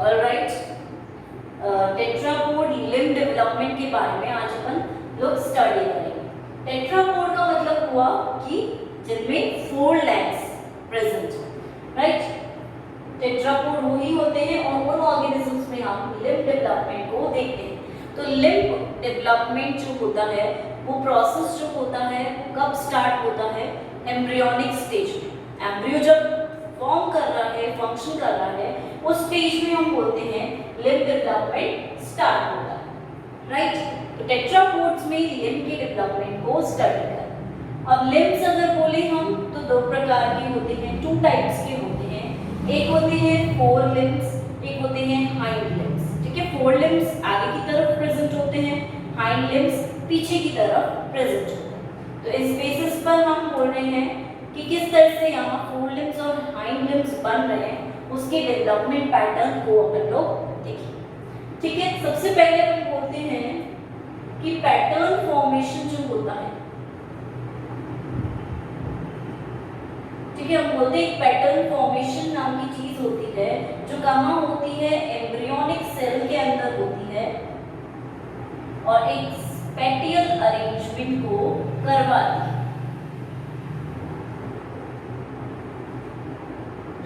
Alright, tetrapod limb development के बारे में आज अपन लोग स्टडी करेंगे। टेट्रापोड का मतलब हुआ कि जिनमें 4 लेग्स प्रेजेंट है, राइट। टेट्रापोड वही होते हैं और उन ऑर्गेनिजम्स में हम लिम्ब डेवलपमेंट को देखते हैं। तो लिम्ब डेवलपमेंट जो होता है वो प्रोसेस जो होता है वो कब स्टार्ट होता है? एम्ब्रियोनिक स्टेज में। एम्ब्रियो जब फॉर्म कर रहा है, फंक्शन कर रहा है, उस स्टेज में हम बोलते हैं लिम्ब डेवलपमेंट स्टार्ट होता है, राइट। तो टेट्रापोड्स में लिम्ब के डेवलपमेंट को स्टडी करें। अब लिम्ब्स अगर बोले हम तो 2 प्रकार के होते हैं, 2 टाइप्स के होते हैं। एक होते हैं फोर लिम्ब्स, एक होते हैं हाइंड लिम्ब्स। ठीक है, फोर लिम्ब्स आगे की तरफ प्रेजेंट होते हैं, हाइंड लिम्ब्स पीछे की तरफ प्रेजेंट होते हैं। तो इस बेसिस पर हम बोल रहे हैं कि किस तरह से यहाँ फोर लिम्ब्स और हाइंड लिम्ब्स बन रहे हैं, उसके डेवलपमेंट पैटर्न को अपन लोग देखें। ठीक है, सबसे पहले हम बोलते हैं कि पैटर्न फॉर्मेशन जो होता है, ठीक है, हम बोलते हैं पैटर्न फॉर्मेशन नाम की चीज होती है जो कहाँ होती है? एम्ब्रियोनिक सेल के अंदर होती है और एक स्पेटियल अरेंजमेंट को करवाती है,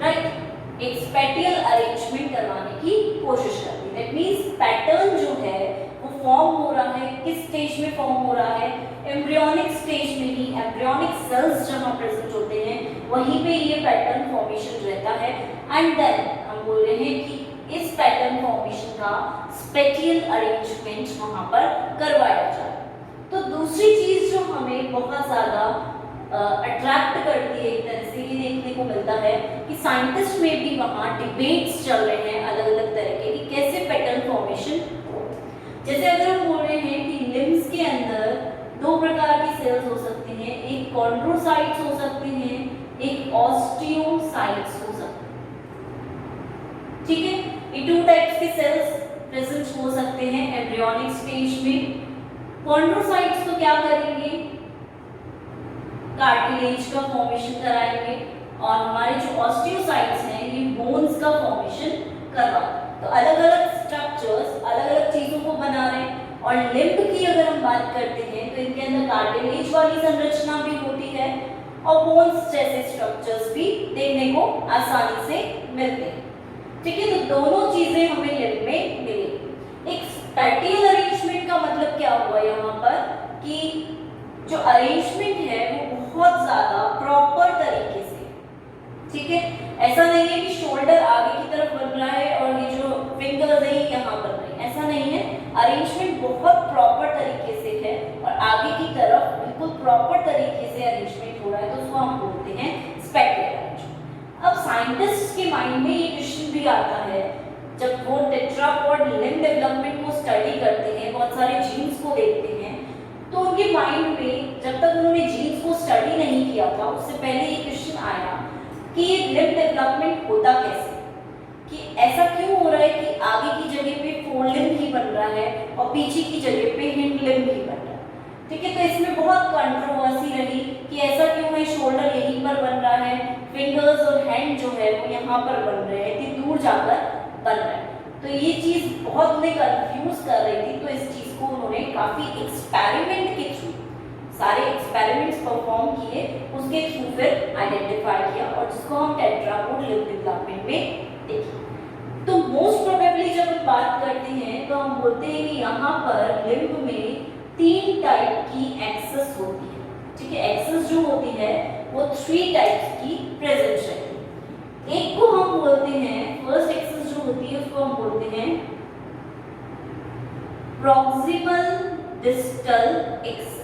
राइट। एक स्पेटियल अरेंजमेंट करवाने की कोशिश करती है। दैट मींस पैटर्न जो है वो फॉर्म हो रहा है, किस स्टेज में फॉर्म हो रहा है? एम्ब्रियोनिक स्टेज में ही। एम्ब्रियोनिक सेल्स जहां प्रेजेंट होते हैं वहीं पे ये पैटर्न फॉर्मेशन रहता है। एंड देन हम बोल रहे हैं कि इस पैटर्न फॉर्मेशन का स्पेटियल अरेंजमेंट वहां पर करवाया जाए। तो दूसरी चीज जो हमें बहुत ज्यादा अट्रैक्ट करती है, एक तरह से ये देखने को मिलता है कि साइंटिस्ट में भी वहाँ डिबेट्स चल रहे हैं अलग अलग तरह के कि कैसे पैटर्न फॉर्मेशन हो। जैसे अगर हम बोल रहे हैं कि लिम्ब्स के अंदर 2 प्रकार की सेल्स हो सकती हैं, एक कॉन्ड्रोसाइट्स हो सकते हैं, एक ऑस्टियोसाइट्स हो सकते हैं। ठीक है, ये 2 टाइप्स के सेल्स प्रेजेंट हो सकते हैं एम्ब्रियोनिक स्टेज में। कॉन्ड्रोसाइट्स तो क्या करेंगे? कार्टिलेज का फॉर्मेशन कराएंगे और हमारे जो ऑस्टियोसाइट्स हैं ये बोन्स का फॉर्मेशन करवाते हैं। तो अलग अलग स्ट्रक्चर्स अलग अलग चीजों को बना रहे हैं। और लिम्ब की अगर हम बात करते हैं तो इनके अंदर कार्टिलेज वाली संरचना भी होती है और बोन्स जैसे स्ट्रक्चर्स भी देखने को आसानी से मिलते हैं। ठीक है, तो दोनों चीजें हमें लिम्ब में मिलेगी। एक स्पेटियल अरेंजमेंट का मतलब क्या हुआ यहाँ पर कि जो अरेंजमेंट है वो बहुत ज्यादा प्रॉपर तरीके से, ठीक है, ऐसा नहीं है कि शोल्डर आगे की तरफ बन रहा है और ये जो फिंगर्स है यहाँ बन रही है, ऐसा नहीं है। अरेंजमेंट बहुत प्रॉपर तरीके से है और आगे की तरफ बिल्कुल प्रॉपर तरीके से अरेंजमेंट हो रहा है, तो उसको हम बोलते हैं स्पेटियल अरेंजमेंट। अब साइंटिस्ट के माइंड में ये क्वेश्चन भी आता है जब वो टेट्रापोड लिम्ब डेवलपमेंट को स्टडी करते हैं, बहुत सारे जीन्स को देखते हैं, तो उनके माइंड में जब तक उन्होंने जीन्स को स्टडी नहीं किया था उससे पहले ये क्वेश्चन आया कि ये लिम्ब डेवलपमेंट होता कैसे, कि ऐसा क्यों हो रहा है कि आगे की जगह पे फोर लिम्ब ही बन रहा है और पीछे की जगह पे हिंड लिम्ब ही बन रहा है। ठीक है, तो इसमें बहुत कंट्रोवर्सी रही कि ऐसा क्यों है, शोल्डर यहीं पर बन रहा है, फिंगर्स और हैंड जो है वो यहाँ पर बन रहे हैं, इतनी दूर जाकर बन रहा है। तो ये चीज बहुत उन्हें कंफ्यूज कर रही थी। तो इस चीज को उन्होंने काफी एक्सपेरिमेंट के थ्रू, सारे एक्सपेरिमेंट्स परफॉर्म किए, उसके थ्रू फिर आइडेंटिफाई किया और जिसको हम टेट्रापोड लिम्ब डेवलपमेंट में देखें। तो मोस्ट प्रोबेबली जब हम बात करते हैं तो हम बोलते हैं कि यहाँ पर लिम्ब में 3 टाइप की एक्सेस होती है। ठीक है, एक्सेस जो होती है वो 3 टाइप्स की प्रेजेंट रहती है। एक को हम बोलते हैं, फर्स्ट एक्सेस जो होती है उसको हम बोलते हैं प्रॉक्सिमल डिस्टल एक्सेस।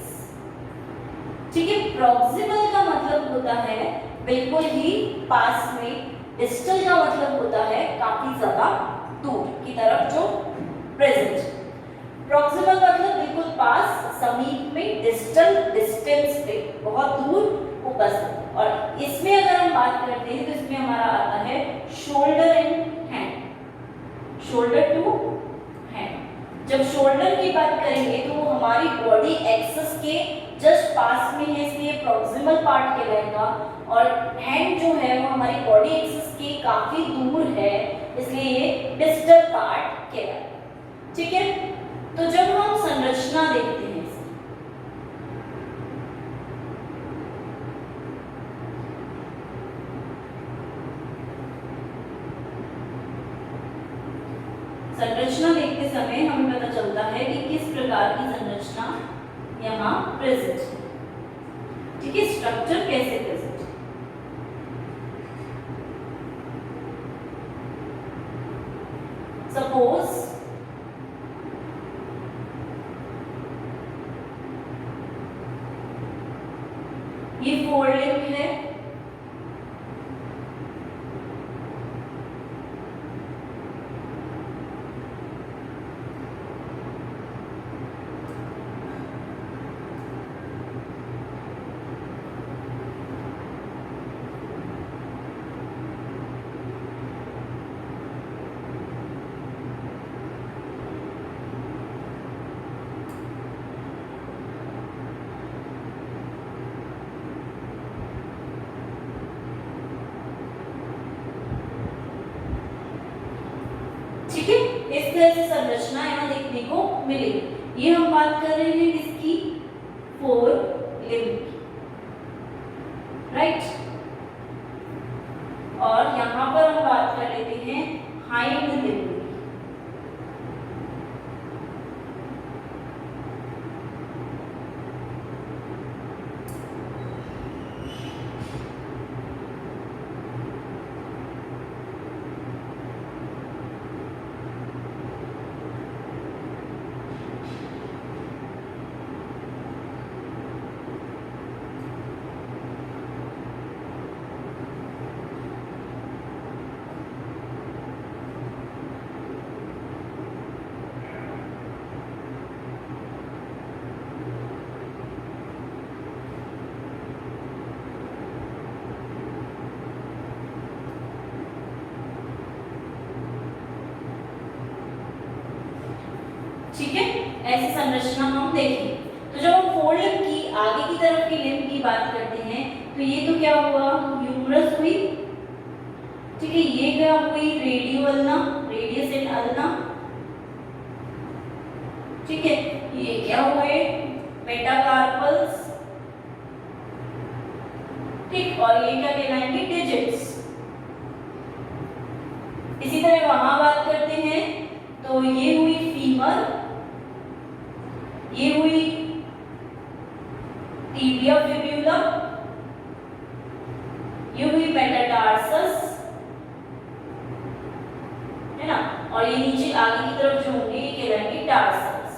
ठीक है, प्रॉक्सिमल का मतलब होता है बिल्कुल ही पास में, डिस्टल का मतलब होता है काफी ज्यादा दूर की तरफ जो प्रेजेंट। प्रॉक्सिमल मतलब बिल्कुल पास, समीप में, डिस्टल डिस्टेंस पे, बहुत दूर, उपस्थित। और इसमें अगर हम बात करते हैं तो इसमें हमारा आता है shoulder and hand, shoulder to hand. जब शोल्डर की बात करेंगे तो वो हमारी बॉडी एक्सेस के जस्ट पास में है, इसलिए प्रॉक्सिमल पार्ट कहलाएगा। और हैंड जो है वो हमारी बॉडी एक्सेस के काफी दूर है, इसलिए ये डिस्टल पार्ट कहलाता है। ठीक है, तो जब हम संरचना देखते हैं संरचना देखते समय हमें पता चलता है कि किस प्रकार की संरचना यहाँ प्रेजेंट है। ठीक है, स्ट्रक्चर कैसे प्रेजेंट है। सपोज ये फोरलिंब है, ठीक है, इस तरह से संरचना यहाँ देखने को मिलेगी। ये हम बात कर रहे हैं किसकी, फोरलिंब की, राइट। और यहाँ पर हम बात कर लेते हैं हाइंड लिंब की। ठीक है, ऐसी संरचना हम देखेंगे। तो जब हम फोरलिंब की आगे की तरफ की लिंब की बात करते हैं तो ये तो क्या हुआ, ह्यूमरस हुई। ठीक है, ये क्या हुई, रेडियोल्ना, रेडियस एंड अल्ना। ठीक है, ये क्या हुए, मेटाकार्पल्स। ठीक, और ये क्या कहलाएंगे, डिजिट्स। इसी तरह वहां बात करते हैं तो ये हुई फीमर, ये हुई टिबिया फिब्यूला, ये हुई मेटाटार्सस, है ना। और ये नीचे आगे की तरफ जो होंगे ये कहलाएंगे टार्सस,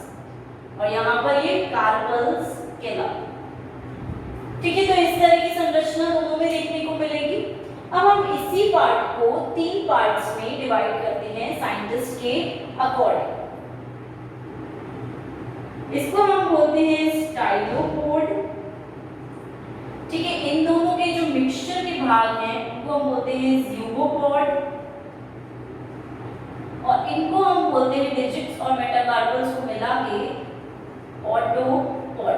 और यहाँ पर ये कार्पल्स कहलाते। ठीक है, तो इस तरह की संरचना दोनों में देखने को मिलेगी। अब हम इसी पार्ट को 3 पार्ट्स में डिवाइड करते हैं साइंटिस्ट के अकॉर्डिंग। इसको हम बोलते हैं स्टाइलोपोड। ठीक है, इन दोनों के जो मिक्सचर के भाग हैं उनको हम बोलते हैं ज़्यूगोपोड, और इनको हम बोलते हैं डिजिट्स और मेटाकार्पल्स को मिला के ऑटोपोड,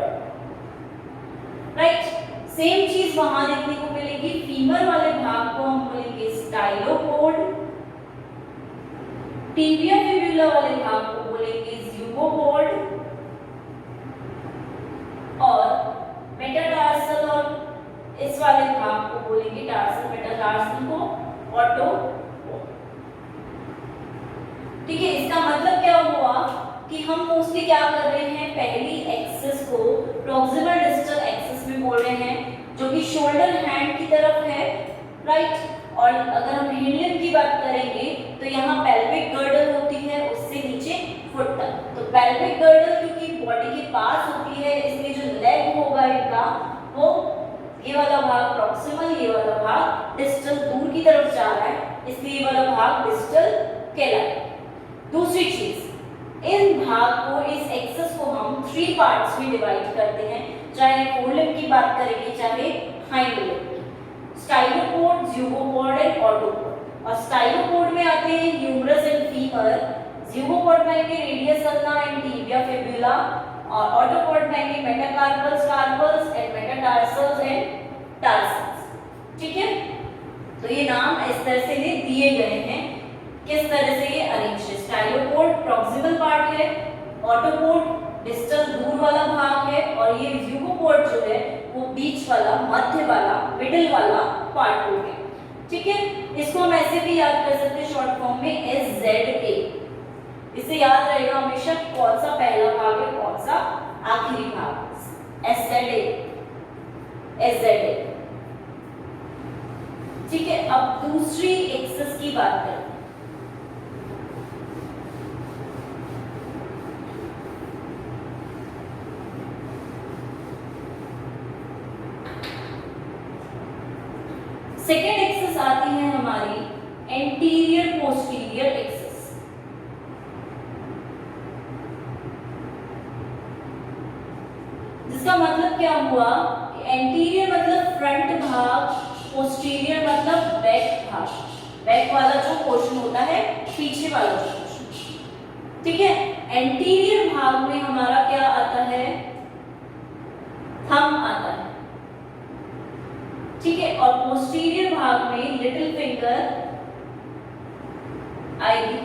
राइट। सेम चीज वहां देखने को मिलेगी। फीमर वाले भाग को हम बोलेंगे स्टाइलोपोड, टिबिया फिब्यूला वाले भाग को बोलेंगे ज़्यूगोपोड, और मेटाटार्सल और इस वाले भाग को बोलेंगे टार्सल मेटाटार्सल को ऑटोपोड। ठीक है, इसका मतलब क्या हुआ कि हम मोस्टली क्या कर रहे हैं, पहली एक्सिस को प्रॉक्सिमल डिस्टल एक्सिस में बोल रहे हैं, जो कि शोल्डर हैंड की तरफ है, राइट। और अगर हम हिंडलिंब की बात करेंगे तो यहाँ पेल्विक गर्डल होती है, उससे नीचे फुट तक। तो पेल्विक गर्डल क्योंकि बॉडी के पास होती है, इसलिए जो लेग होगा इनका वो ये वाला भाग प्रॉक्सिमल, ये वाला भाग डिस्टल दूर की तरफ जा रहा है, इसलिए ये वाला भाग डिस्टल कहलाएगा। दूसरी चीज, इन भाग को, इस एक्सिस को हम 3 पार्ट्स में डिवाइड करते हैं, चाहे फोरलिंब की बात करेंगे चाहे हाइंड लिंब की। स्टाइलोपोड, ज़्यूगोपोड एंड ऑटोपोड। और स्टाइलोपोड में आते हैं ह्यूमरस एंड फीमर, ज़्यूगोपोड में आएंगे radius ulna and tibia fibula, और ऑटोपोड में आएंगे metacarpals, carpals and metatarsals and tarsals. ठीक है, तो ये नाम इस तरह से तरह से ये अरेंज है। स्टाइलोपोड प्रॉक्सिमल पार्ट है, ऑटोपोड डिस्टल दूर वाला भाग है, और ये यूगोपोड जो है वो बीच वाला, मध्य वाला, मिडिल वाला पार्ट हो गया। ठीक है, इसको हम ऐसे भी याद कर सकते हैं शॉर्ट फॉर्म में SZA। इसे याद रहेगा हमेशा कौन सा पहला भाग है, कौन सा आखिरी भाग। SZA। ठीक है, अब दूसरी एक्सिस की बात करें। सेकेंड एक्सिस आती है हमारी एंटीरियर पोस्टीरियर एक्सिस। जिसका मतलब क्या हुआ कि एंटीरियर मतलब फ्रंट भाग, पोस्टीरियर मतलब बैक भाग, बैक वाला जो पोर्शन होता है, पीछे वाला जो पोर्शन। ठीक है, एंटीरियर भाग में हमारा क्या आता है, थंब आता है। ठीक है, और पोस्टीरियर भाग में लिटिल फिंगर आएगी।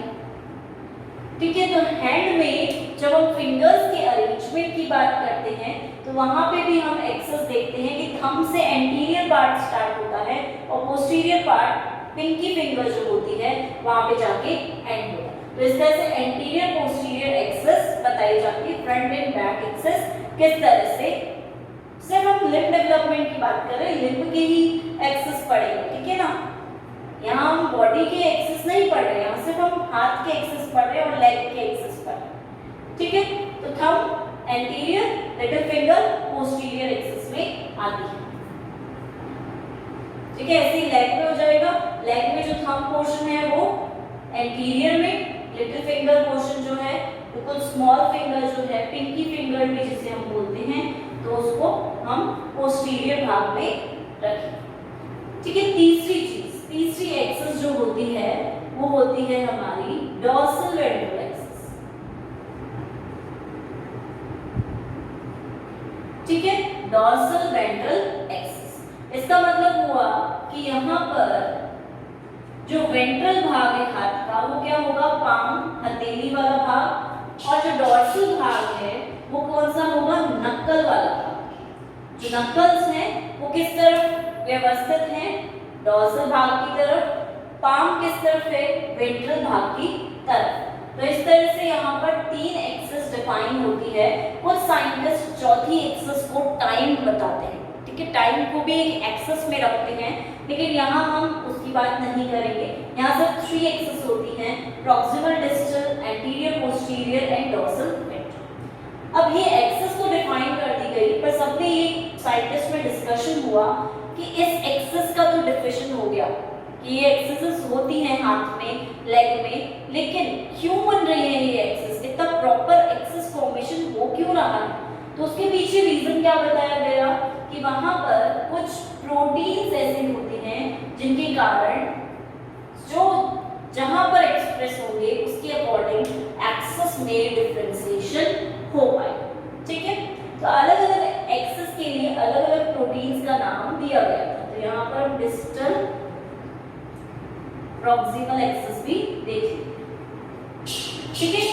ठीक है, तो हैंड में जब हम फिंगर्स के अरेंजमेंट की बात करते हैं तो वहां पे भी हम एक्सेस देखते हैं कि थंब से एंटीरियर पार्ट स्टार्ट होता है और पोस्टीरियर पार्ट पिंकी फिंगर जो होती है वहां पे जाके एंड होता है। तो इस तरह से एंटीरियर पोस्टीरियर एक्सेस बताई जाती है। फ्रंट एंड बैक एक्सेस किस तरह से, सिर्फ हम लिम्ब डेवलपमेंट की बात कर रहे हैं, लिम्ब के ही एक्सेस पढ़ेंगे। ठीक है ना, यहाँ हम बॉडी के एक्सेस नहीं पढ़ रहे, यहाँ सिर्फ हम हाथ के एक्सेस पढ़ रहे हैं और लेग के एक्सेस पढ़ रहे हैं। ठीक है, तो thumb anterior, little finger posterior access में आती है। ठीक है, ऐसे ही लेग में हो जाएगा। लेग में जो थंब पोर्शन है वो एंटीरियर में, लिटिल फिंगर पोर्शन जो है बिल्कुल स्मॉल फिंगर जो है, पिंकी फिंगर भी जिसे हम बोलते हैं, तो उसको हम पोस्टीरियर भाग में रखें। ठीक है, तीसरी एक्सिस जो होती है वो होती है हमारी डॉर्सल वेंट्रल एक्सिस। ठीक है, डॉर्सल वेंट्रल एक्सिस, इसका मतलब हुआ कि यहाँ पर जो वेंट्रल भाग है हाथ का वो क्या होगा, पाम, हथेली वाला भाग, और जो डॉर्सल भाग है वो कौन सा होगा, नक्कल वाला भाग। जो नक्कल्स हैं वो किस तरफ व्यवस्थित हैं, डॉर्सल भाग की तरफ। पाम किस तरफ है, वेंट्रल भाग की तरफ। तो इस तरह से यहाँ पर 3 एक्सिस डिफाइन होती है। कुछ साइंटिस्ट चौथी एक्सिस को टाइम बताते हैं। ठीक है, टाइम को भी एक एक्सिस में रखते हैं, लेकिन यहाँ हम उसकी बात नहीं करेंगे। यहाँ सिर्फ 3 एक्सिस होती हैं, proximal, distal, anterior posterior and dorsal ventral. अब ये एक्सिस तो डिफाइन कर दी गई, पर सबने ये साइंटिस्ट में डिस्कशन हुआ कि इस एक्सिस का तो डिफिनेशन हो गया कि ये एक्सिस होती हैं हाथ में, लेग में, लेकिन क्यों बन रही है ये एक्सिस, इतना प्रॉपर एक्सिस फॉर्मेशन हो क्यों रहा है। तो उसके पीछे रीजन क्या बताया गया कि वहां पर कुछ प्रोटीन्स ऐसे होते हैं जिनके कारण जो जहां पर एक्सप्रेस होंगे उसके अकॉर्डिंग एक्सिस में डिफरेंशिएशन हो पाए। ठीक है, तो अलग अलग एक्सिस के लिए अलग अलग प्रोटीन्स का नाम दिया गया था। तो यहाँ पर डिस्टल प्रॉक्सिमल एक्सिस भी देखिए। ठीक है,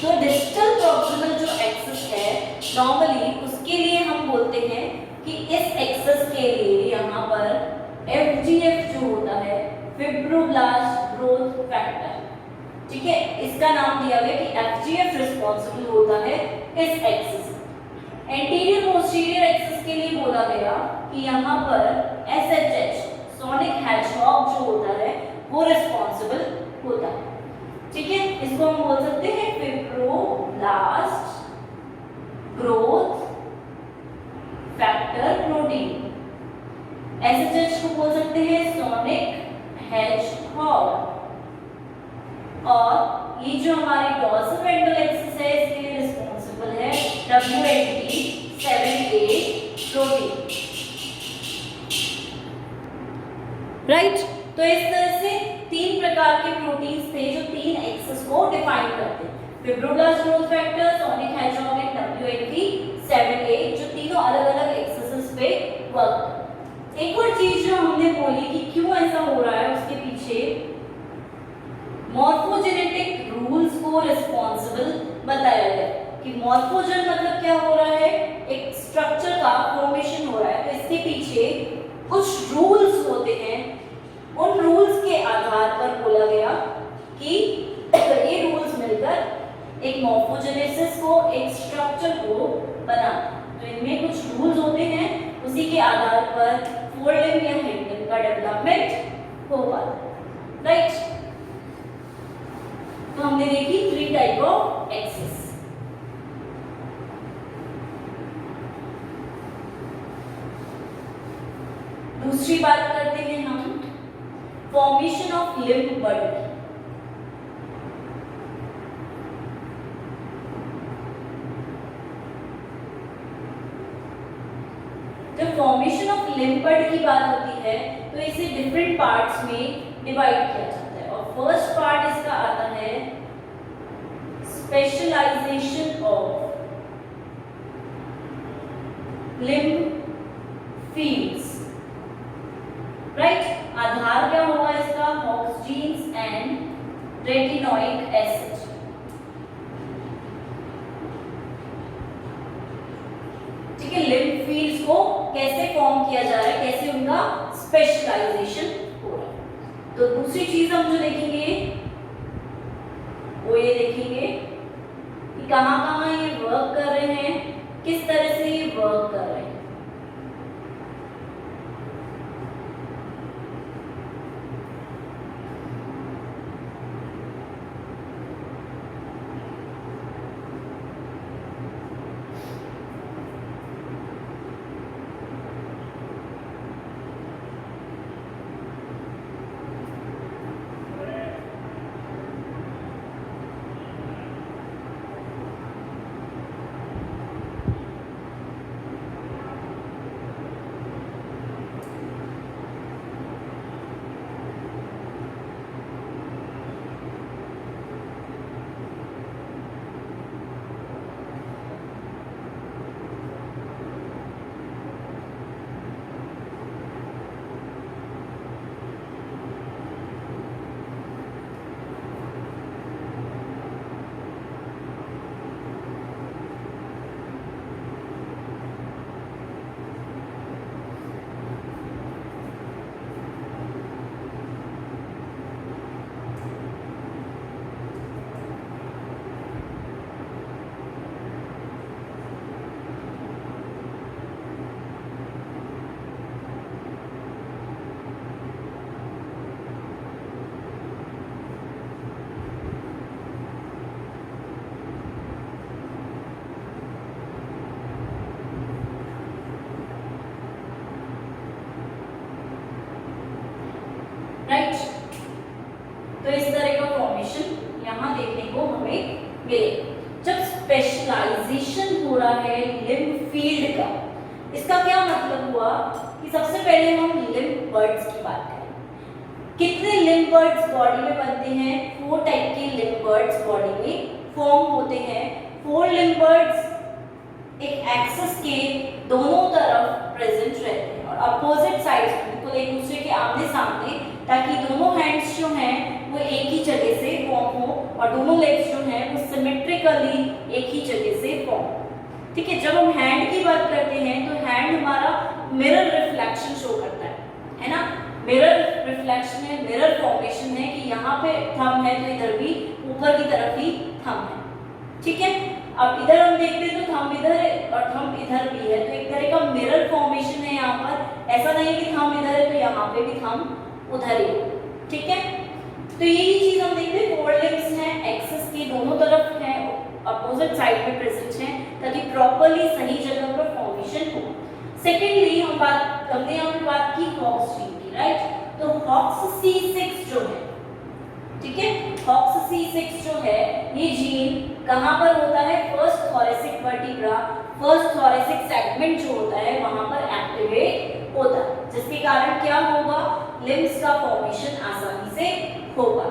तो डिस्टल प्रॉक्सिमल जो एक्सिस है नॉर्मली उसके लिए हम बोलते हैं कि इस एक्सिस के लिए यहाँ पर FGF जो होता है, फिब्रोब्लास्ट ग्रोथ फैक्टर, ठीक है, इसका नाम दिया गया कि FGF रिस्पॉन्सिबल होता है इस एक्सिस। एंटीरियर पोस्टीरियर एक्सिस के लिए बोला गया कि यहाँ पर SHH सोनिक हेजहॉग जो होता है वो रिस्पॉन्सिबल होता है। ठीक है, इसको हम बोल सकते हैं fibroblast growth factor protein. SHH को बोल सकते हैं सोनिक हेजहॉग। और ये जो हमारी डॉर्सल वेंट्रल एक्सिस है इसके लिए रिस्पॉन्सिबल है WNT7A प्रोटीन। राइट, तो इस तरह से 3 प्रकार के प्रोटीन्स थे जो 3 एक्सिस को डिफाइन करते हैं, fibroblast growth factor, sonic hedgehog and WNT7A, जो तीनों अलग अलग एक्सिस पे वर्क करते हैं। एक और चीज जो हमने बोली कि क्यों ऐसा हो रहा है, उसके पीछे कि मॉर्फोजन मतलब क्या हो रहा है, एक स्ट्रक्चर का फॉर्मेशन हो रहा है, तो इसके पीछे कुछ रूल्स होते हैं। उन रूल्स के आधार पर बोला गया कि ये रूल्स मिलकर एक मॉर्फोजेनेसिस को, एक स्ट्रक्चर को बना। तो इनमें कुछ रूल्स होते हैं, उसी के आधार पर फोल्डिंग या हिंडिंग का डेवलपमेंट होगा, राइट। तो हमने देखी 3 टाइप ऑफ एक्सेस। दूसरी बात करते हैं हम फॉर्मेशन ऑफ लिम्फ बड। जब फॉर्मेशन ऑफ लिम्फ बड की बात होती है तो इसे डिफरेंट पार्ट्स में डिवाइड किया जाता है, और फर्स्ट पार्ट इसका आता है specialisation of limb fields, right. आधार क्या होगा इसका, Hox genes and retinoic acid. ठीक है, लिम्फ फील्ड्स को कैसे फॉर्म किया जा रहा है, कैसे उनका स्पेशलाइजेशन हो रहा है। तो दूसरी चीज हम जो देखेंगे वो ये देखेंगे कि कहां कहां ये वर्क कर रहे हैं, किस तरह से ये वर्क कर रहे हैं। राइट, तो इस तरह का फॉर्मेशन यहाँ देखने को हमें मिलेगा। जब स्पेशलाइजेशन हो रहा है लिम्फ फील्ड का, इसका क्या मतलब हुआ कि सबसे पहले हम लिम्फ बड्स की बात करें। कितने लिम्फ बड्स बॉडी में बनते हैं? 4 टाइप के लिम्फ बड्स बॉडी में फॉर्म होते हैं। 4 लिम्फ बड्स एक एक्सिस के दोनों तरफ प्रेजेंट रहते हैं और अपोजिट साइड्स बिल्कुल एक दूसरे के आमने सामने, ताकि दोनों हैंड्स जो हैं वो एक ही जगह से फॉर्म हो और दोनों लेग्स जो हैं वो सिमेट्रिकली एक ही जगह से फॉर्म। ठीक है, जब हम हैंड की बात करते हैं तो हैंड हमारा मिरर रिफ्लेक्शन शो करता है ना। मिरर रिफ्लेक्शन है, मिरर फॉर्मेशन है कि यहाँ पे थंब है तो इधर भी ऊपर की तरफ ही थंब है। ठीक है, अब इधर हम देखते हैं तो थंब इधर है और थंब इधर भी है, तो एक तरह का मिरर फॉर्मेशन है यहाँ पर। ऐसा नहीं है कि थंब इधर है तो यहाँ पे भी थंब उधर ही। ठीक है, तो यही चीज हम देखते हैं। 4 लिम्स हैं, एक्सिस के दोनों तरफ हैं, अपोजिट साइड में प्रेजेंट हैं, ताकि प्रॉपर्ली सही जगह पर फॉर्मेशन हो। सेकेंडली हमने यहाँ पे बात की हॉक्स जीन की, राइट। तो हॉक्स C6 जो है, ठीक है, हॉक्स C6 जो है ये जीन कहाँ पर होता है? First thoracic vertebra, first thoracic segment जो होता है वहां पर एक्टिवेट होता है, जिसके कारण क्या होगा? लिम्स का फॉर्मेशन आसानी से होगा।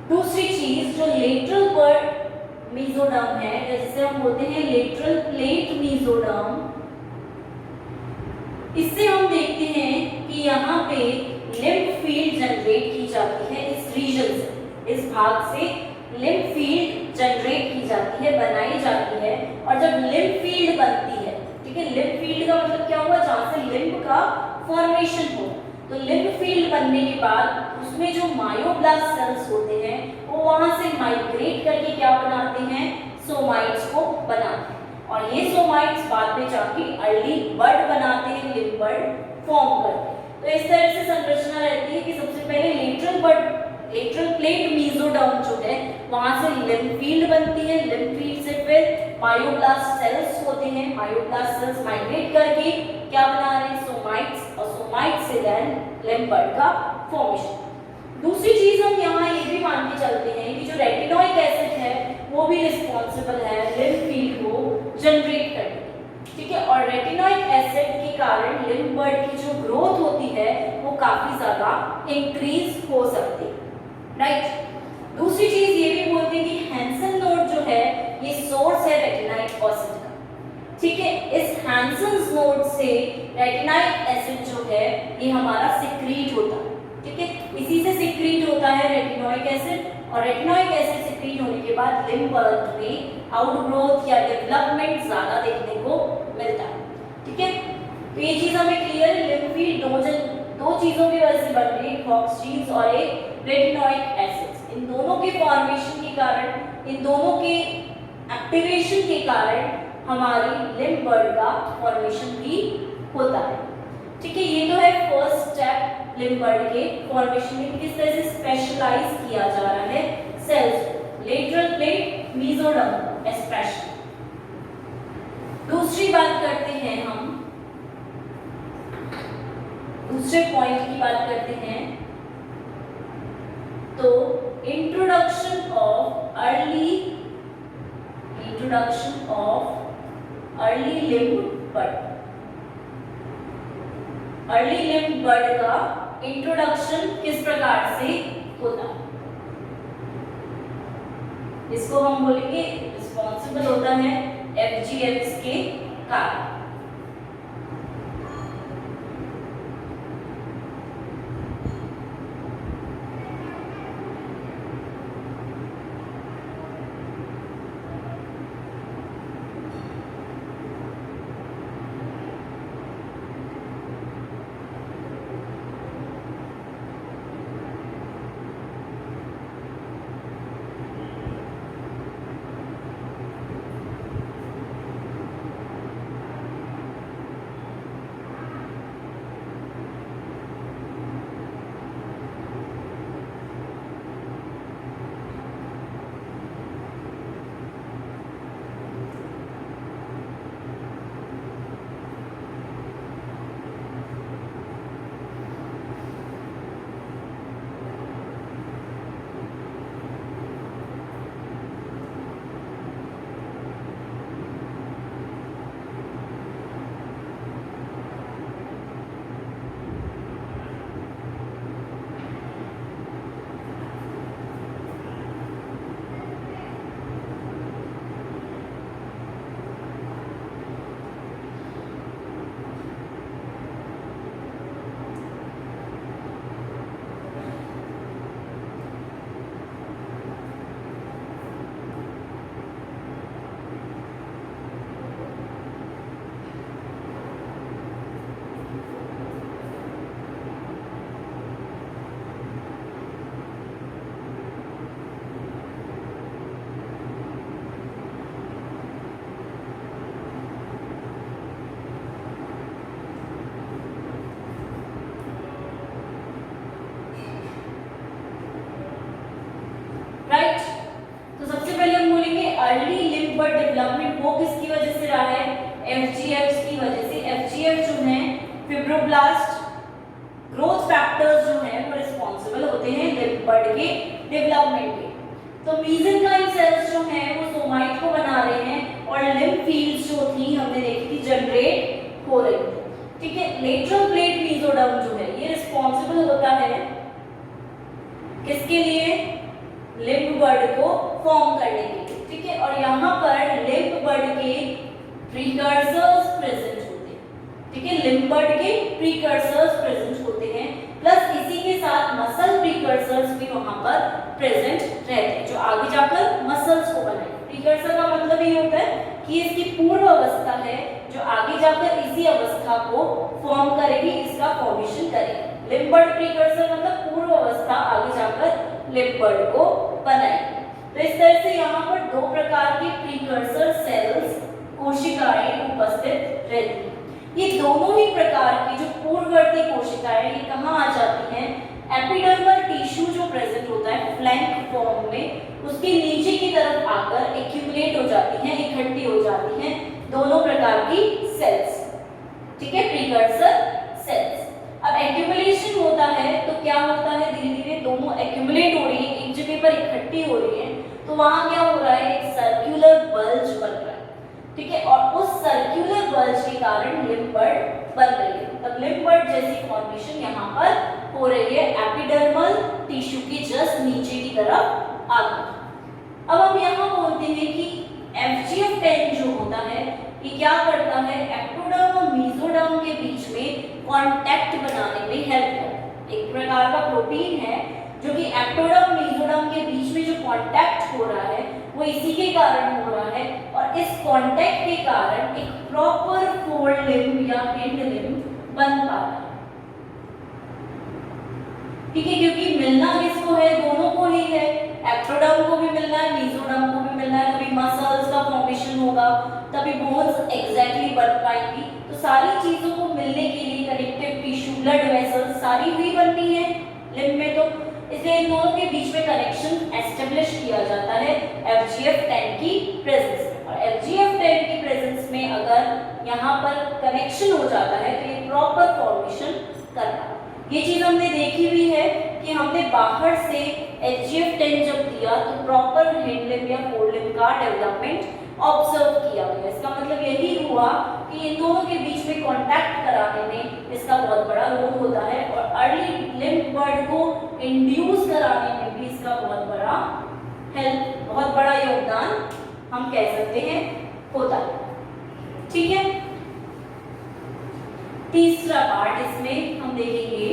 दूसरी चीज जो लेटरल बर्ड मेसोडर्म है, जिसे हम बोलते हैं लेटरल प्लेट मेसोडर्म, इससे हम देखते हैं कि यहाँ पे लिम्फ फील्ड जनरेट की जाती है इस रीजन से, इस भाग से लिम्फ फील्ड जनरेट की जाती है, बनाई जाती है। और जब लिम्फ फील्ड बनती है, ठीक है, लिम्फ फील्ड का मतलब क्या हुआ, जहाँ से लिम्फ का फॉर्मेशन हो। तो लिम्फ फील्ड बनने के बाद उसमें जो मायोब्लास्ट सेल्स होते हैं वो वहां से माइग्रेट करके क्या बनाते हैं, सोमाइट्स को बनाते हैं। और ये सोमाइट्स बाद में जाके अर्ली बड बनाते हैं, लिम्फ बड फॉर्म करते हैं। तो इस तरह से संरचना रहती है कि सबसे पहले लेटरल बड, लेटरल प्लेट मेसोडर्म जो है वहां से लिम्फ फील्ड बनती है, लिम्फ फील्ड से फिर मायोब्लास्ट सेल्स होते हैं, मायोब्लास्ट सेल्स माइग्रेट करके क्या बना रहे हैं, सोमाइट्स, और सोमाइट्स से देन लिम्फ बड का फॉर्मेशन। दूसरी चीज हम यहाँ ये भी मान के चलते हैं कि जो रेटिनोइक एसिड है वो भी रिस्पॉन्सिबल है लिम्फ फील्ड को जनरेट करने की, ठीक है। और रेटिनोइक एसिड के कारण लिम्फ बड की जो ग्रोथ होती है वो काफी ज्यादा इंक्रीज हो सकती है, राइट। दूसरी चीज ये भी बोलते हैं कि हैंसन नोड जो है ये सोर्स है रेटिनोइक एसिड का, ठीक है। इस हैंसन्स नोड से रेटिनोइक एसिड जो है ये हमारा सिक्रीट होता है, ठीक है। इसी से सिक्रीट होता है रेटिनोइक एसिड, और रेटिनोइक एसिड सिक्रीट होने के बाद लिम्फ बड में आउटग्रोथ या डेवलपमेंट ज्यादा देखने को मिलता है, ठीक है। तो ये चीज हमें क्लियर है, लिम्फ फील्ड दो चीजों की वजह से बन रही है, ऑक्सीन्स और एक रेटिनोइक एसिड्स। इन दोनों के फॉर्मेशन के कारण, इन दोनों के एक्टिवेशन के कारण हमारी लिम्फ बड का फॉर्मेशन भी होता है, ठीक है। ये तो है फर्स्ट स्टेप लिम्फ बड के फॉर्मेशन में, किस तरह से स्पेशलाइज किया जा रहा है cells, lateral plate mesoderm special. दूसरी बात करते हैं हम, दूसरे पॉइंट की बात करते हैं, तो introduction of early limb bud. Early limb bud का इंट्रोडक्शन किस प्रकार से होता है, इसको हम बोलेंगे रिस्पॉन्सिबल होता है FGFs के कारण। अर्ली लिम्फ बड डेवलपमेंट वो किसकी वजह से रहा है, FGFs की वजह से। FGF जो है फिब्रोब्लास्ट ग्रोथ फैक्टर्स जो हैं वो रिस्पांसिबल होते हैं लिम्फ बड के डेवलपमेंट के। तो मेसेनकाइम सेल्स जो हैं वो सोमाइट को बना रहे हैं और लिम्फ फील्ड्स जो थी हमने देखी थी जनरेट हो रही थी, ठीक है। लेटरल प्लेट मेसोडर्म जो है ये रिस्पांसिबल होता है किसके लिए, लिम्फ बड को फॉर्म करने के लिए, ठीक है। और यहाँ पर लिम्फ बड के प्रीकर्सर्स प्रेजेंट होते हैं, ठीक है। लिम्फ बड के प्रीकर्सर्स प्रेजेंट होते हैं, प्लस इसी के साथ मसल प्रीकर्सर्स भी वहां पर प्रेजेंट रहते हैं जो आगे जाकर मसल्स को बनाएंगे। प्रीकर्सर का मतलब ये होता है कि इसकी पूर्व अवस्था है जो आगे जाकर इसी अवस्था को फॉर्म करेगी, इसका फॉर्मेशन करेगी। लिम्बर्ड प्रीकर्सर मतलब पूर्व अवस्था आगे जाकर लिम्बर्ड को बनाएगी। तो इस तरह से यहाँ पर दो प्रकार के प्रीकर्सर सेल्स कोशिकाएं उपस्थित रहती हैं। ये दोनों ही प्रकार की जो पूर्ववर्ती कोशिकाएं ये कहाँ आ जाती हैं? एपिडर्मल टिश्यू जो प्रेजेंट होता है फ्लैंक फॉर्म में, उसके नीचे की तरफ आकर एक्यूमुलेट हो जाती हैं, इकट्ठी हो जाती हैं दोनों प्रकार की सेल्स। ठीक है, प्रीकर्सर सेल्स। अब एक्यूमुलेशन होता है तो क्या होता है, धीरे धीरे दोनों एक्यूमुलेट हो रही है, एक जगह पर इकट्ठी हो रही है, तो वहां क्या हो रहा है, एक सर्कुलर बल्ज बन रहा है। ठीक है, और उस सर्कुलर बल्ज के कारण लिम्बर्ड बन रही है। तब लिम्बर्ड जैसी फॉर्मेशन यहाँ पर हो रही है एपिडर्मल टिश्यू की जस्ट नीचे की तरफ आकर। अब हम यहाँ बोलते हैं कि FGF10 जो होता है ये क्या करता है, एक्टोडर्म और मेसोडर्म के बीच में कांटेक्ट बनाने में हेल्प करता है। एक प्रकार का प्रोटीन है जो कि एक्टोडर्म मेसोडर्म के बीच में जो कांटेक्ट हो रहा है वो इसी के कारण हो रहा है, और इस कांटेक्ट के कारण एक प्रॉपर फोल्ड लिम्ब या हिंड लिम्ब बन पा रहा है। ठीक है, क्योंकि मिलना किसको है, दोनों को ही है, एक्टोडर्म को भी मिलना है, मेसोडर्म को भी मिलना है, तभी मसल्स का फॉर्मेशन होगा, तभी बोन्स एग्जैक्टली बन पाएंगी। तो सारी चीजों को मिलने के लिए कनेक्टिव टिश्यू, ब्लड वेसल्स सारी हुई बनती है लिम्ब में, तो इसलिए इन दोनों के बीच में कनेक्शन एस्टेब्लिश किया जाता है FGF10 की प्रेजेंस में। और FGF10 की प्रेजेंस में अगर यहाँ पर कनेक्शन हो जाता है तो ये प्रॉपर फॉर्मेशन करता है। ये चीज हमने देखी हुई है कि हमने बाहर से FGF10 जब दिया तो प्रॉपर हिंड लिम्ब या फोल्ड लिम्ब का डेवलपमेंट ऑब्जर्व किया गया। इसका मतलब यही हुआ कि इन दोनों के बीच में कांटेक्ट कराने में इसका बहुत बड़ा रोल होता है, और अर्ली लिम्ब बर्ड को इंड्यूस कराने में भी इसका बहुत बड़ा योगदान हम कह सकते हैं होता है। ठीक है, तीसरा पार्ट इसमें हम देखेंगे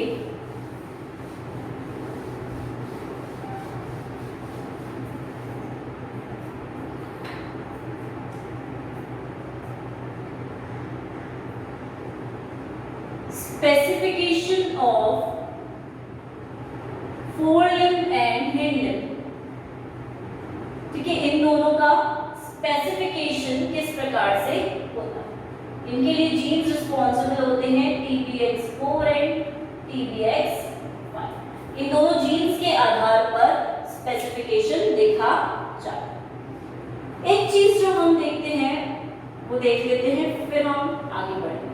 specification of four limb and hind limb. ठीक है, इन दोनों का स्पेसिफिकेशन किस प्रकार से होता है। इनके लिए जीन्स रिस्पॉन्सिबल होते हैं TBX4 एंड TBX5। इन दोनों जीन्स के आधार पर स्पेसिफिकेशन देखा जाता है। एक चीज जो हम देखते हैं वो देख लेते हैं, फिर हम आगे बढ़ेंगे।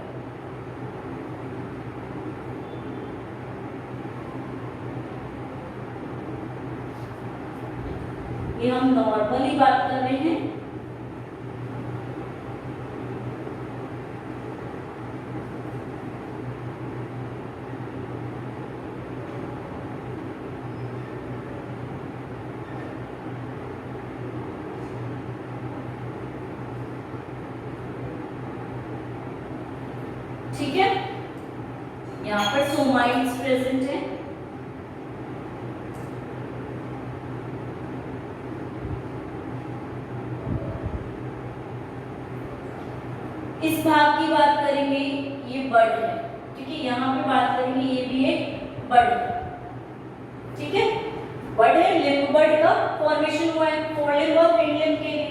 ये हम नॉर्मली बात कर रहे हैं। ठीक है, यहाँ पर सोमाइट्स प्रेजेंट है। इस भाग की बात करेंगे, ये बर्ड है। ठीक है, यहाँ पे बात करेंगे, ये भी एक बर्ड है। ठीक है, बर्ड है, लिम्ब बर्ड का फॉर्मेशन हुआ है फोर लिम्ब और हिंड लिम्ब के लिए।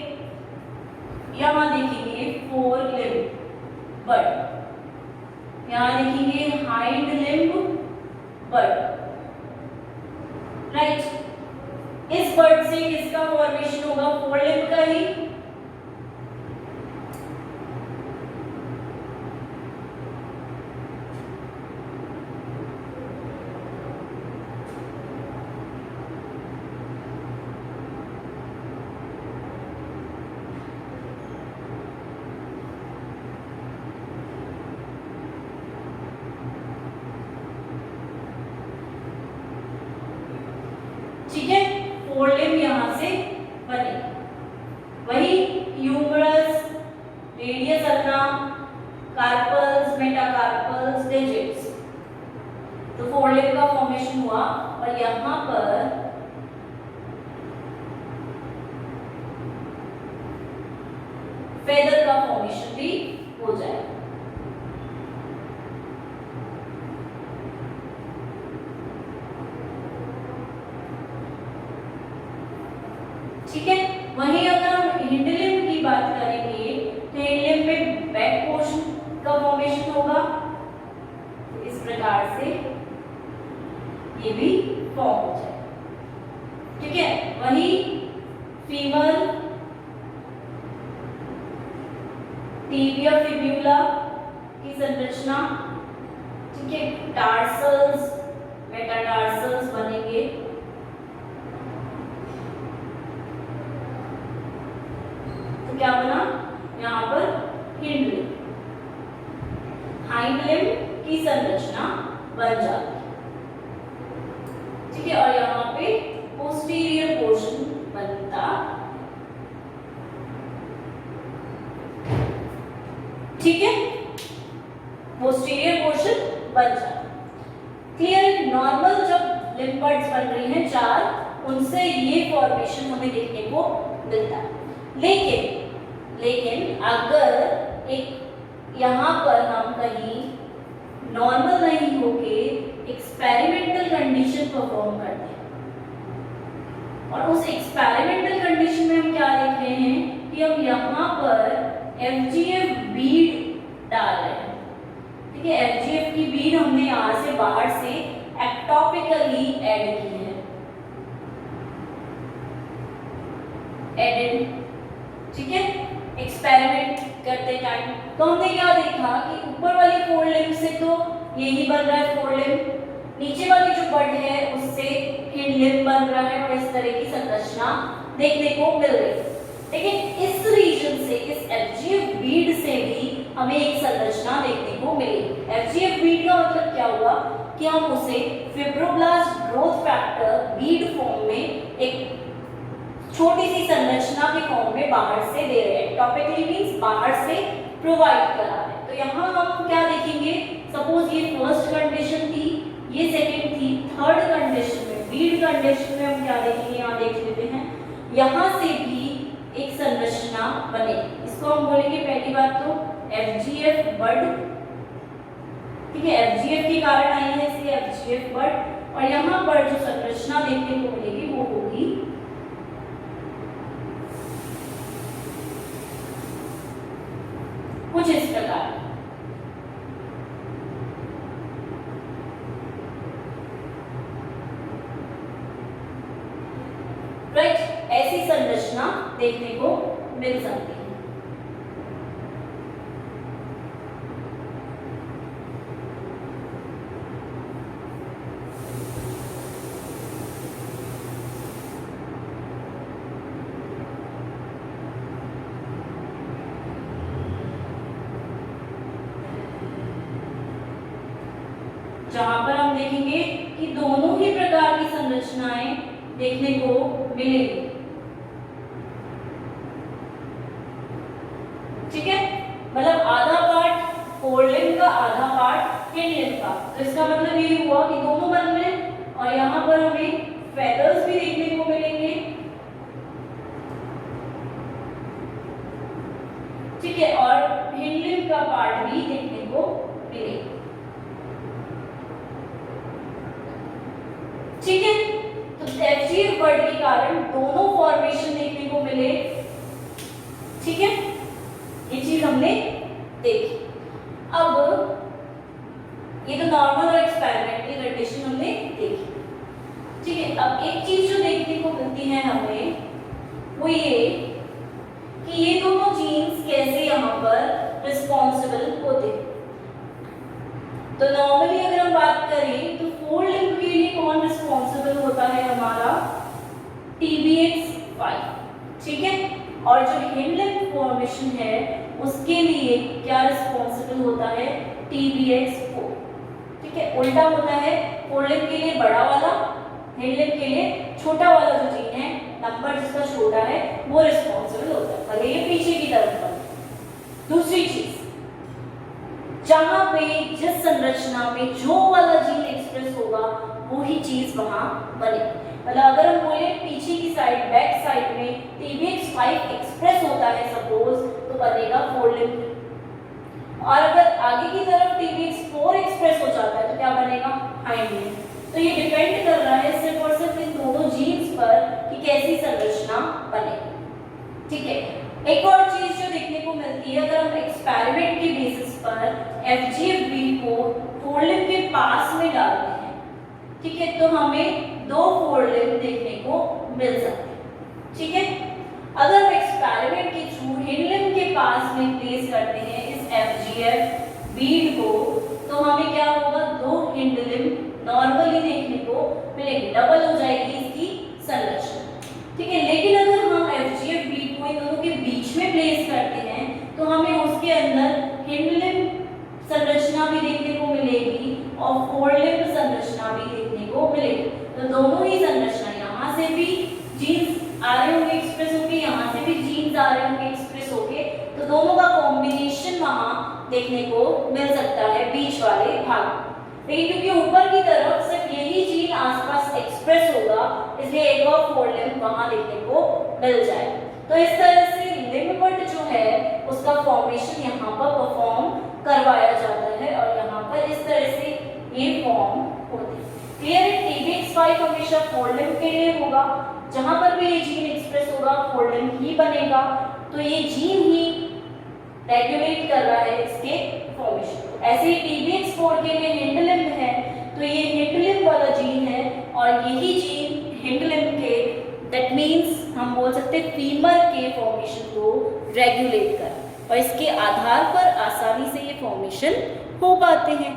यहाँ देखेंगे फोर लिम्ब बर्ड, यहाँ देखेंगे हाइंड लिम्ब बर्ड। राइट, इस बर्ड से किसका फॉर्मेशन होगा, फोर लिम्ब का ही। ठीक है, फोर लिम्ब यहां से बने। वही humerus, radius ulna, carpals, metacarpals, digits, तो तो फोरलिम्ब का फॉर्मेशन हुआ और यहाँ पर फेदर का फॉर्मेशन भी हो जाएगा। ठीक है, वहीं अगर हम हिंडलिम्ब की बात करेंगे तो हिंडलिम्ब में बैक पोर्शन का फॉर्मेशन होगा, तो इस प्रकार से ये भी फॉर्म हो जाए। ठीक है, वहीं फीमर, टिबिया, फिब्यूला की संरचना, ठीक है, टार्सल्स, मेटाटार्सल्स बनेंगे। तो क्या बना यहाँ पर हिंड लिम्ब, हाइंड लिम्ब की संरचना बन जाती है। ठीक है, और यहाँ पे पोस्टीरियर पोर्शन बनता। ठीक है, पोस्टीरियर पोर्शन बन जाता। क्लियर? नॉर्मल जब लिम्फ बड्स बन रही हैं चार, उनसे ये फॉर्मेशन हमें देखने को मिलता है। लेकिन अगर एक यहाँ पर हम कहीं नॉर्मल नहीं होके एक्सपेरिमेंटल कंडीशन परफॉर्म करते हैं और उस एक्सपेरिमेंटल कंडीशन में हम क्या देख रहे हैं कि हम यहाँ पर FGF बीड डाल रहे हैं। ठीक है, FGF की बीड हमने यहाँ से बाहर से एक्टोपिकली ऐड की है, एडेड। ठीक है, एक्सपेरिमेंट करते टाइम तो हमने क्या देखा कि ऊपर वाली फोरलिम्ब से तो यही बन रहा है फोरलिम्ब, नीचे वाली जो बड है उससे हिंडलिम्ब बन रहा है और इस तरह की संरचना देखने को मिल रही है। लेकिन इस रीजन से, इस FGF बीड से भी हमें एक संरचना देखने को मिली। FGF बीड का मतलब क्या हुआ कि हम उसे fibroblast growth factor Beed form में एक छोटी सी संरचना के फॉर्म में बाहर से दे रहे हैं। टॉपिकली मींस बाहर से प्रोवाइड करा रहे हैं। तो यहाँ हम क्या देखेंगे, सपोज ये फर्स्ट कंडीशन थी, ये सेकंड थी, थर्ड कंडीशन में, बीड कंडीशन में हम क्या देखेंगे, यहाँ देख लेते हैं, यहाँ से भी एक संरचना बनेगी। इसको हम बोलेंगे पहली बात तो FGF बड। ठीक है, FGF के कारण आई है इसलिए FGF बड, और यहाँ पर जो संरचना देखने को मिलेगी वो होगी कुछ इस प्रकार। राइट, ऐसी संरचना देखने को मिल सकती है। जहां पर हम देखेंगे कि दोनों ही प्रकार की संरचनाएं देखने को मिलेगी। ठीक है, मतलब आधा पार्ट फोरलिम्ब का, आधा पार्ट हिंडलिम्ब का। तो इसका मतलब ये हुआ कि दोनों बन रहे हैं और यहाँ पर हमें फेदर्स भी देखने को मिलेंगे। ठीक है, और हिंडलिम्ब का पार्ट भी देखने को मिलेगा। ठीक है, तो FGF बड के कारण दोनों फॉर्मेशन देखने को मिले। ठीक है, ये चीज हमने देखी। अब ये तो नॉर्मल और एक्सपेरिमेंटल कंडीशन हमने देखी। ठीक है, अब एक चीज जो देखने को मिलती है हमें वो ये कि ये दोनों जीन्स कैसे यहाँ पर रिस्पॉन्सिबल होते। तो नॉर्मली अगर हम बात करें तो फोरलिम्ब के लिए कौन रिस्पॉन्सिबल होता है, हमारा TBX5। ठीक है, और जो हिंडलिम्ब फॉर्मेशन है उसके लिए क्या रिस्पॉन्सिबल होता है, TBX4। ठीक है, उल्टा होता है, फोरलिम्ब के लिए बड़ा वाला, हिंडलिम्ब के लिए छोटा वाला जो जीन है, नंबर जिसका छोटा है वो रिस्पॉन्सिबल होता है, अगर ये पीछे की तरफ है। दूसरी चीज, जहां पे जिस संरचना में जो वाला जीन एक्सप्रेस होगा वो ही चीज वहां बनेगी। मतलब अगर हम बोले पीछे की साइड बैक साइड में TBX5 एक्सप्रेस होता है सपोज, तो बनेगा फोरलिम्ब। और अगर आगे की तरफ TBX4 एक्सप्रेस हो जाता है तो क्या बनेगा, हाइंड लिम्ब। तो ये डिपेंड कर रहा है सिर्फ और सिर्फ इन दोनों जीन्स पर कि कैसी संरचना बनेगी। ठीक है, एक और चीज जो देखने को मिलती है, अगर हम एक्सपेरिमेंट के बेसिस पर FGFB को फोरलिम्ब के पास में डालते हैं, ठीक है, तो हमें दो फोरलिम्ब देखने को मिल सकते हैं। ठीक है, अगर हम एक्सपेरिमेंट के थ्रू हिंडलिम्ब के पास में प्लेस करते हैं इस FGF बीड को, तो हमें क्या होगा, दो हिंडलिम्ब नॉर्मली देखने को मिलेगी, डबल हो जाएगी इसकी संरचना। ठीक है, लेकिन अगर हम FGF बीड को इन दोनों के बीच में प्लेस करते हैं तो हमें उसके अंदर हिंडलिम्ब संरचना भी देखने को मिलेगी और फोरलिम्ब संरचना भी देखने को मिलेगी। तो दोनों ही संरचना, यहाँ से भी जीन्स आ रहे होंगे एक्सप्रेस होके, यहाँ से भी जीन्स आ रहे होंगे एक्सप्रेस होके, तो दोनों का कॉम्बिनेशन वहाँ देखने को मिल सकता है बीच वाले भाग। लेकिन क्योंकि ऊपर की तरफ सिर्फ यही जीन आसपास एक्सप्रेस होगा, इसलिए एक और फोरलिम्ब वहाँ देखने को मिल जाए। तो इस तरह से लिम्ब बट जो है उसका फॉर्मेशन यहाँ पर परफॉर्म करवाया जाता है और यहाँ पर इस तरह से ये फॉर्म होते हैं। क्लियर है, TBX5 हमेशा फोरलिम्ब के लिए होगा, जहाँ पर भी ये जीन एक्सप्रेस होगा फोरलिम्ब ही बनेगा। तो ये जीन ही रेगुलेट कर रहा है इसके फॉर्मेशन को। ऐसे ही TBX4 के लिए हिंडलिम्ब है, तो ये हिंडलिम्ब वाला जीन है और यही जीन हिंडलिम्ब के, दैट मीन्स हम बोल सकते हैं फीमर के फॉर्मेशन को रेगुलेट कर, और इसके आधार पर आसानी से ये फॉर्मेशन हो पाते हैं।